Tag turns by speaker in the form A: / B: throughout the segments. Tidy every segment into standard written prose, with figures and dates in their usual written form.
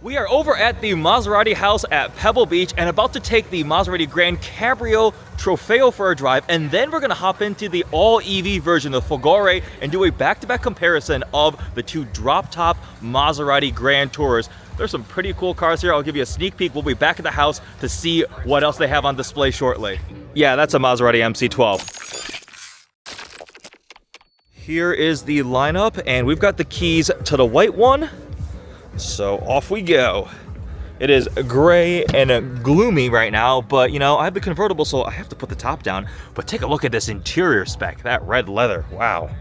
A: We are over at the Maserati House at Pebble Beach and about to take the Maserati GranCabrio Trofeo for a drive, and then we're going to hop into the all-EV version of Folgore and do a back-to-back comparison of the two drop-top Maserati Grand Tours. There's some pretty cool cars here. I'll give you a sneak peek. We'll be back at the house to see what else they have on display shortly. Yeah, that's a Maserati MC12. Here is the lineup, and we've got the keys to the white one. So off we go. It is gray and gloomy right now, but you know, I have the convertible, so I have to put the top down. But take a look at this interior spec, that red leather, wow. A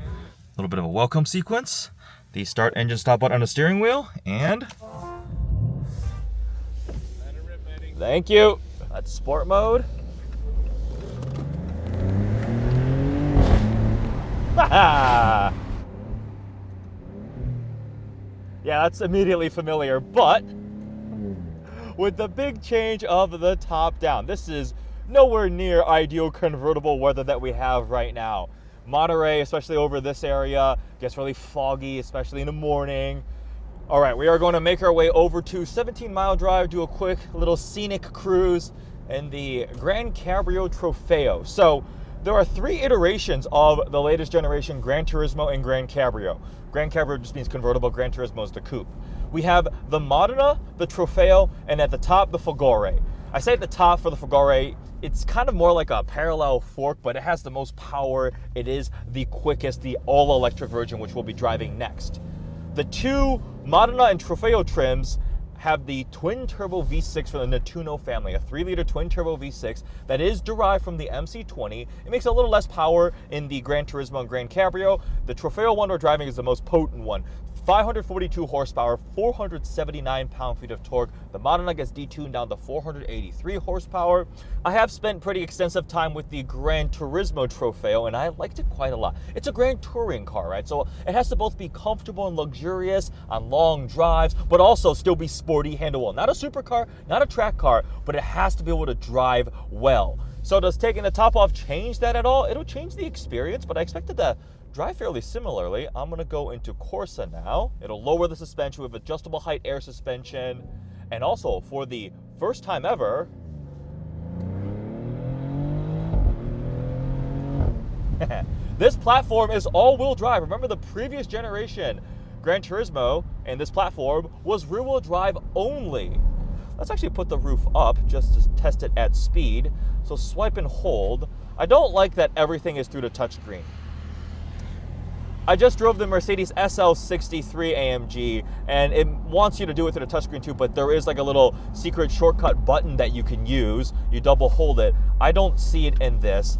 A: little bit of a welcome sequence. The start engine stop button on the steering wheel, and... Thank you. That's sport mode. Haha! Yeah, that's immediately familiar, but with the big change of the top down, this is nowhere near ideal convertible weather that we have right now. Monterey, especially over this area, gets really foggy, especially in the morning. All right, we are going to make our way over to 17 Mile Drive, do a quick little scenic cruise in the GrandCabrio Trofeo. So there are three iterations of the latest generation GranTurismo and GrandCabrio. GrandCabrio just means convertible, GranTurismo is the coupe. We have the Modena, the Trofeo, and at the top, the Folgore. I say at the top for the Folgore, it's kind of more like a parallel fork, but it has the most power. It is the quickest, the all-electric version, which we'll be driving next. The two Modena and Trofeo trims have the twin-turbo V6 for the Nettuno family, a 3-liter twin-turbo V6 that is derived from the MC20. It makes a little less power in the GranTurismo and GrandCabrio. The Trofeo one we're driving is the most potent one. 542 horsepower, 479 pound-feet of torque. The Modena gets detuned down to 483 horsepower. I have spent pretty extensive time with the GranTurismo Trofeo, and I liked it quite a lot. It's a grand touring car, right? So it has to both be comfortable and luxurious on long drives, but also still be sporty, handleable. Not a supercar, not a track car, but it has to be able to drive well. So does taking the top off change that at all? It'll change the experience, but I expect it to drive fairly similarly. I'm gonna go into Corsa now. It'll lower the suspension with adjustable height air suspension. And also, for the first time ever, this platform is all-wheel drive. Remember the previous generation GranTurismo and this platform was rear-wheel drive only. Let's actually put the roof up just to test it at speed. So swipe and hold. I don't like that everything is through the touchscreen. I just drove the Mercedes SL63 AMG, and it wants you to do it through the touchscreen too, but there is like a little secret shortcut button that you can use. You double hold it. I don't see it in this.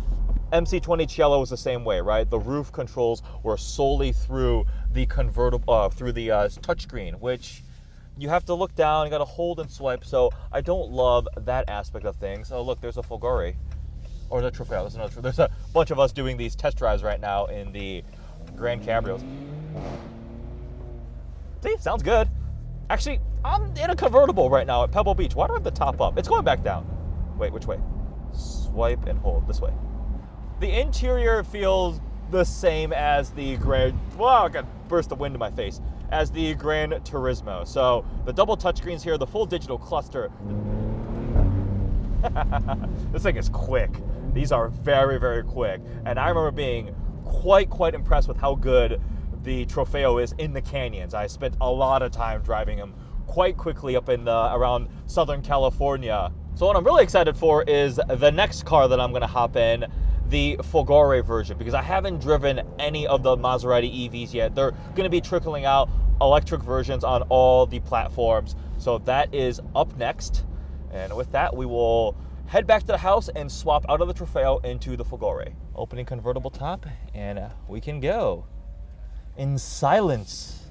A: MC20 Cielo was the same way, right? The roof controls were solely through the convertible, through the touchscreen, which you have to look down, you gotta hold and swipe, so I don't love that aspect of things. Oh look, there's a Folgore, or the Trofeo, there's a bunch of us doing these test drives right now in the GrandCabrios. See, sounds good. Actually, I'm in a convertible right now at Pebble Beach. Why do I have the top up? It's going back down. Wait, which way? Swipe and hold, this way. The interior feels the same as the wow, I got burst of wind in my face, as the GranTurismo. So the double touchscreens here, the full digital cluster. This thing is quick. These are very, very quick. And I remember being quite impressed with how good the Trofeo is in the canyons. I spent a lot of time driving them quite quickly up in around Southern California. So what I'm really excited for is the next car that I'm gonna hop in, the Folgore version, because I haven't driven any of the Maserati EVs yet. They're gonna be trickling out electric versions on all the platforms. So that is up next. And with that, we will head back to the house and swap out of the Trofeo into the Folgore. Opening convertible top, and we can go. In silence.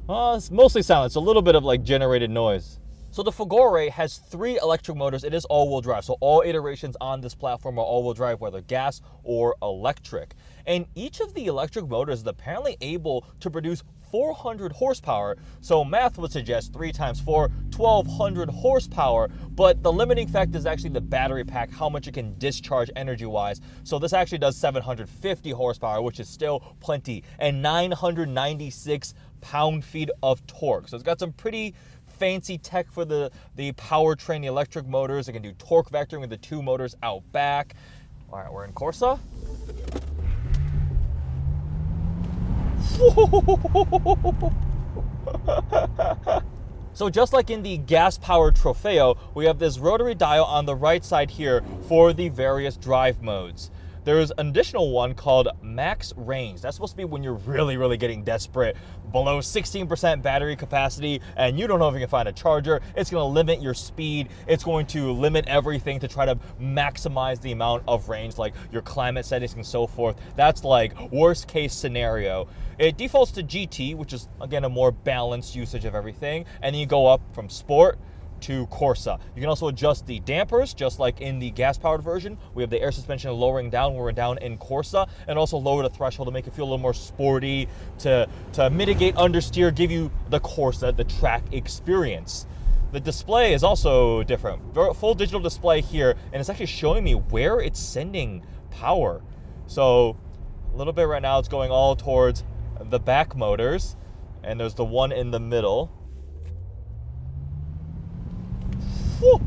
A: Well, it's mostly silence, a little bit of like generated noise. So the Folgore has 3 electric motors. It is all-wheel drive, so all iterations on this platform are all-wheel drive, whether gas or electric. And each of the electric motors is apparently able to produce 400 horsepower, so math would suggest 3 times 4, 1,200 horsepower, but the limiting factor is actually the battery pack, how much it can discharge energy-wise. So this actually does 750 horsepower, which is still plenty, and 996 pound-feet of torque. So it's got some pretty fancy tech for the powertrain, the electric motors. It can do torque vectoring with the 2 motors out back. All right, we're in Corsa. So just like in the gas-powered Trofeo, we have this rotary dial on the right side here for the various drive modes. There's an additional one called max range. That's supposed to be when you're really getting desperate, below 16% battery capacity, and you don't know if you can find a charger. It's going to limit your speed. It's going to limit everything to try to maximize the amount of range, like your climate settings and so forth. That's like worst case scenario. It defaults to GT, which is again a more balanced usage of everything, and then you go up from Sport to Corsa. You can also adjust the dampers, just like in the gas-powered version. We have the air suspension lowering down when we're down in Corsa, and also lower the threshold to make it feel a little more sporty, to mitigate understeer, give you the Corsa, the track experience. The display is also different. Full digital display here, and it's actually showing me where it's sending power. So a little bit right now, it's going all towards the back motors, and there's the one in the middle. Whew,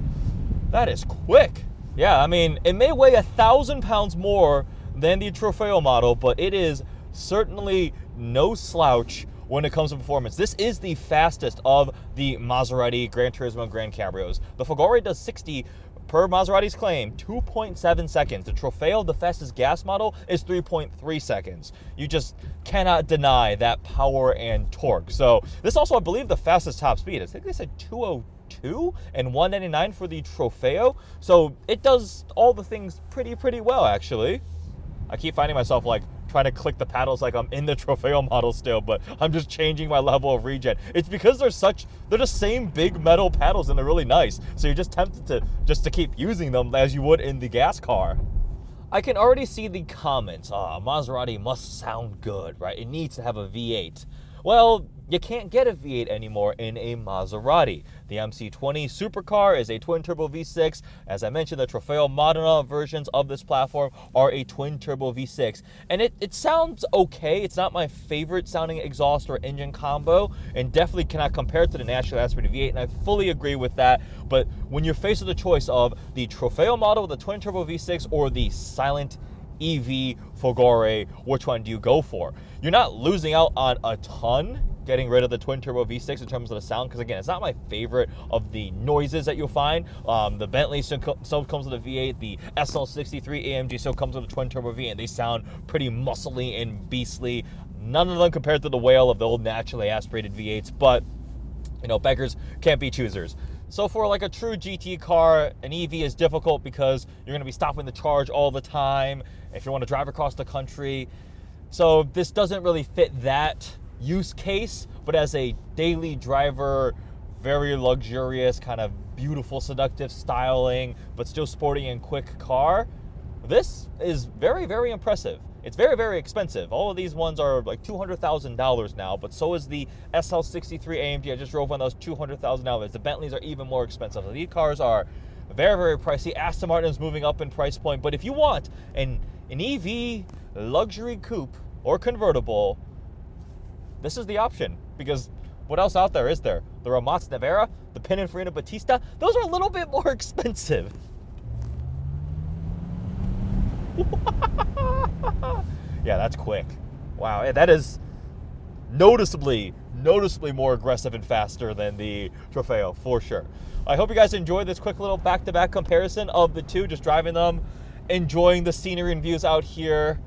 A: that is quick. Yeah, I mean, it may weigh 1,000 pounds more than the Trofeo model, but it is certainly no slouch when it comes to performance. This is the fastest of the Maserati GranTurismo and GrandCabrios. The Folgore does 60, per Maserati's claim, 2.7 seconds. The Trofeo, the fastest gas model, is 3.3 seconds. You just cannot deny that power and torque. So this also, I believe, the fastest top speed. I think they said 202 and 199 for the Trofeo. So it does all the things pretty well, actually. I keep finding myself like trying to click the paddles like I'm in the Trofeo model still, but I'm just changing my level of regen. It's because they're the same big metal paddles and they're really nice. So you're just tempted to keep using them as you would in the gas car. I can already see the comments. Maserati must sound good, right? It needs to have a V8. Well, you can't get a V8 anymore in a Maserati. The MC20 supercar is a twin-turbo V6. As I mentioned, the Trofeo Modena versions of this platform are a twin-turbo V6. And it sounds okay. It's not my favorite sounding exhaust or engine combo, and definitely cannot compare it to the naturally aspirated V8, and I fully agree with that. But when you're faced with the choice of the Trofeo model, the twin-turbo V6, or the silent EV Folgore, which one do you go for? You're not losing out on a ton getting rid of the twin-turbo V6 in terms of the sound, because again, it's not my favorite of the noises that you'll find. The Bentley still comes with a V8, the SL63 AMG still comes with a twin-turbo V8, and they sound pretty muscly and beastly. None of them compared to the wail of the old naturally aspirated V8s, but you know, beggars can't be choosers. So for like a true GT car, an EV is difficult because you're going to be stopping the charge all the time if you want to drive across the country. So this doesn't really fit that use case, but as a daily driver, very luxurious, kind of beautiful, seductive styling, but still sporty and quick car, this is very impressive. It's very expensive. All of these ones are like $200,000 now, but so is the SL63 AMG. I just drove one that was $200,000. The Bentleys are even more expensive. So these cars are very pricey. Aston Martin is moving up in price point, but if you want an EV luxury coupe or convertible, this is the option, because what else out there is there? The Ramaz Nevera, the Pininfarina Battista, those are a little bit more expensive. Yeah, that's quick. Wow, that is noticeably more aggressive and faster than the Trofeo, for sure. I hope you guys enjoyed this quick little back-to-back comparison of the two, just driving them, enjoying the scenery and views out here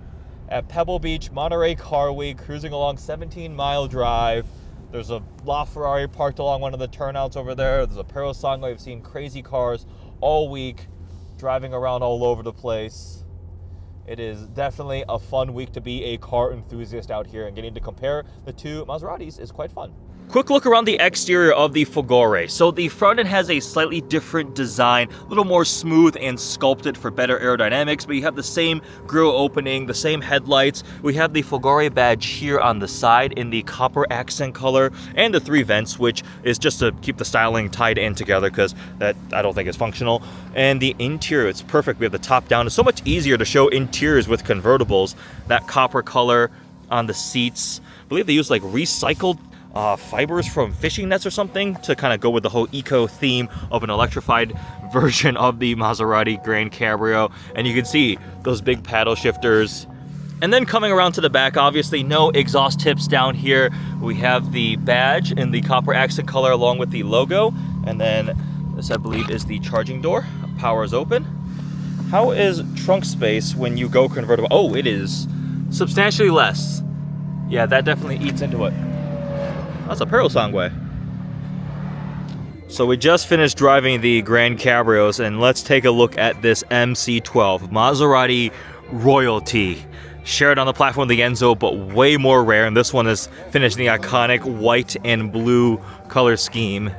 A: at Pebble Beach, Monterey Car Week, cruising along 17-mile drive. There's a LaFerrari parked along one of the turnouts over there. There's a Parasongo. I've seen crazy cars all week, driving around all over the place. It is definitely a fun week to be a car enthusiast out here, and getting to compare the two Maseratis is quite fun. Quick look around the exterior of the Folgore. So the front end has a slightly different design, a little more smooth and sculpted for better aerodynamics, but you have the same grille opening, the same headlights. We have the Folgore badge here on the side in the copper accent color, and the 3 vents, which is just to keep the styling tied in together, because that I don't think is functional. And the interior, it's perfect. We have the top down. It's so much easier to show interiors with convertibles. That copper color on the seats. I believe they use like recycled fibers from fishing nets or something to kind of go with the whole eco theme of an electrified version of the Maserati GranCabrio. And you can see those big paddle shifters. And then coming around to the back, obviously no exhaust tips down here. We have the badge in the copper accent color along with the logo. And then this, I believe, is the charging door. Power is open. How is trunk space when you go convertible? Oh, it is substantially less. Yeah, that definitely eats into it. That's a Perro Sangue. So we just finished driving the GranCabrios, and let's take a look at this MC12. Maserati royalty. Shared on the platform with the Enzo, but way more rare. And this one is finished in the iconic white and blue color scheme.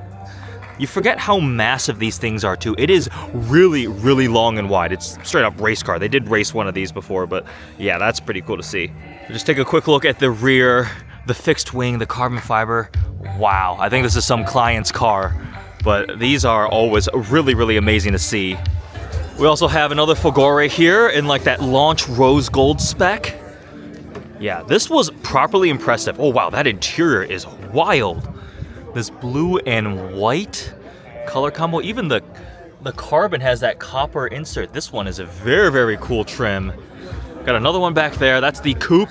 A: You forget how massive these things are too. It is really, really long and wide. It's straight up race car. They did race one of these before, but yeah, that's pretty cool to see. Just take a quick look at the rear, the fixed wing, the carbon fiber. Wow, I think this is some client's car, but these are always really, really amazing to see. We also have another Folgore here in like that launch rose gold spec. Yeah, this was properly impressive. Oh wow, that interior is wild. This blue and white color combo. Even the carbon has that copper insert. This one is a very, very cool trim. Got another one back there. That's the coupe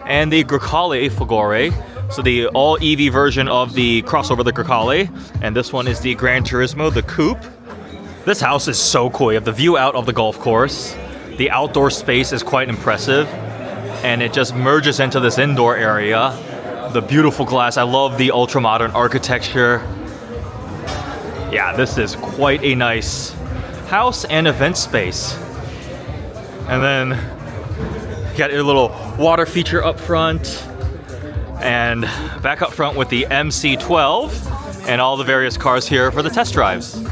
A: and the GrandCabrio Folgore. So the all EV version of the crossover, the GrandCabrio. And this one is the GranTurismo, the coupe. This house is so cool. You have the view out of the golf course. The outdoor space is quite impressive. And it just merges into this indoor area. The beautiful glass. I love the ultra-modern architecture. Yeah, this is quite a nice house and event space. And then you got a little water feature up front. And back up front with the MC12 and all the various cars here for the test drives.